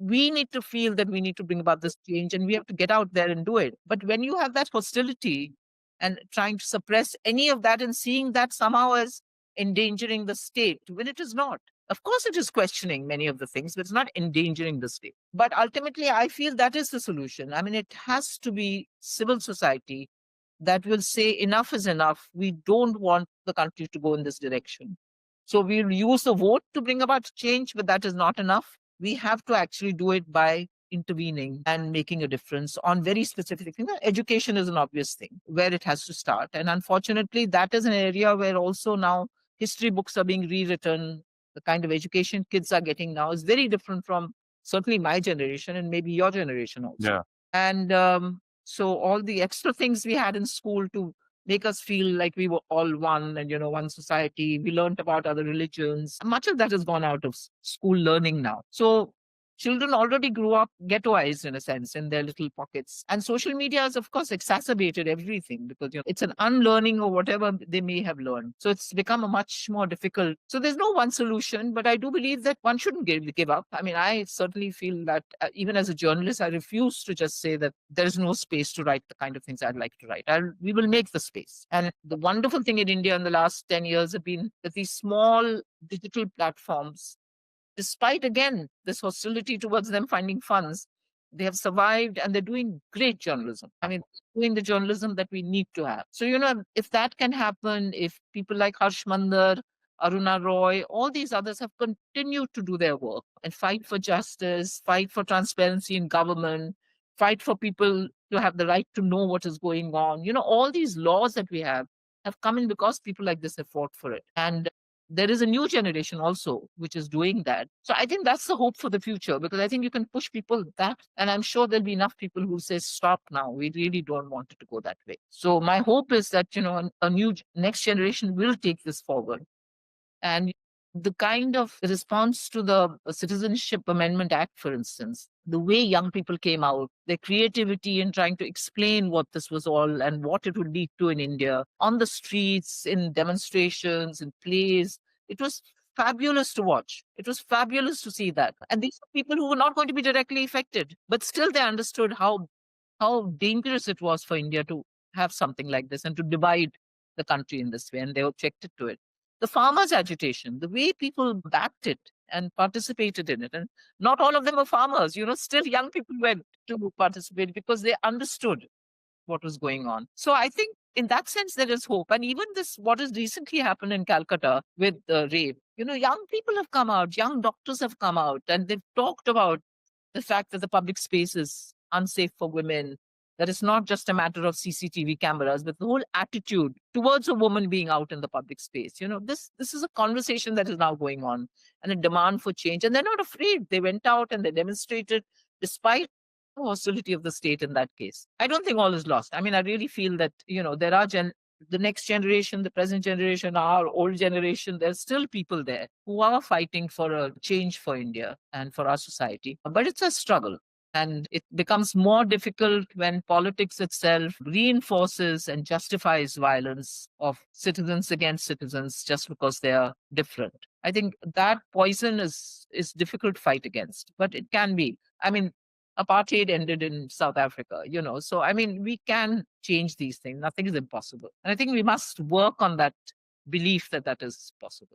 we need to feel that we need to bring about this change and we have to get out there and do it. But when you have that hostility and trying to suppress any of that and seeing that somehow as endangering the state, when it is not. Of course, it is questioning many of the things, but it's not endangering the state. But ultimately, I feel that is the solution. I mean, it has to be civil society that will say enough is enough. We don't want the country to go in this direction. So we'll use the vote to bring about change, but that is not enough. We have to actually do it by intervening and making a difference on very specific things. Education is an obvious thing where it has to start. And unfortunately, that is an area where also now history books are being rewritten. The kind of education kids are getting now is very different from certainly my generation and maybe your generation also. Yeah. And so all the extra things we had in school to make us feel like we were all one and, one society. We learned about other religions. Much of that has gone out of school learning now. So children already grew up ghettoized in a sense in their little pockets. And social media has, of course, exacerbated everything because it's an unlearning of whatever they may have learned. So it's become a much more difficult. So there's no one solution, but I do believe that one shouldn't give up. I mean, I certainly feel that even as a journalist, I refuse to just say that there is no space to write the kind of things I'd like to write. We will make the space. And the wonderful thing in India in the last 10 years have been that these small digital platforms, despite, again, this hostility towards them finding funds, they have survived and they're doing great journalism. I mean, doing the journalism that we need to have. So, if that can happen, if people like Harsh Mandar, Aruna Roy, all these others have continued to do their work and fight for justice, fight for transparency in government, fight for people to have the right to know what is going on. All these laws that we have come in because people like this have fought for it. And there is a new generation also which is doing that. So I think that's the hope for the future, because I think you can push people that, and I'm sure there'll be enough people who say, stop now, we really don't want it to go that way. So my hope is that, a new next generation will take this forward. And the kind of response to the Citizenship Amendment Act, for instance, the way young people came out, their creativity in trying to explain what this was all and what it would lead to in India, on the streets, in demonstrations, in plays, it was fabulous to watch. It was fabulous to see that. And these are people who were not going to be directly affected, but still they understood how dangerous it was for India to have something like this and to divide the country in this way, and they objected to it. The farmers' agitation, the way people backed it and participated in it. And not all of them were farmers, still young people went to participate because they understood what was going on. So I think in that sense, there is hope. And even what has recently happened in Calcutta with the rape, young people have come out, young doctors have come out, and they've talked about the fact that the public space is unsafe for women, that it's not just a matter of CCTV cameras, but the whole attitude towards a woman being out in the public space. This is a conversation that is now going on and a demand for change. And they're not afraid. They went out and they demonstrated despite the hostility of the state in that case. I don't think all is lost. I mean, I really feel that, there are the next generation, the present generation, our old generation, there's still people there who are fighting for a change for India and for our society. But it's a struggle. And it becomes more difficult when politics itself reinforces and justifies violence of citizens against citizens just because they are different. I think that poison is difficult to fight against, but it can be. I mean, apartheid ended in South Africa, so I mean, we can change these things. Nothing is impossible. And I think we must work on that belief that that is possible.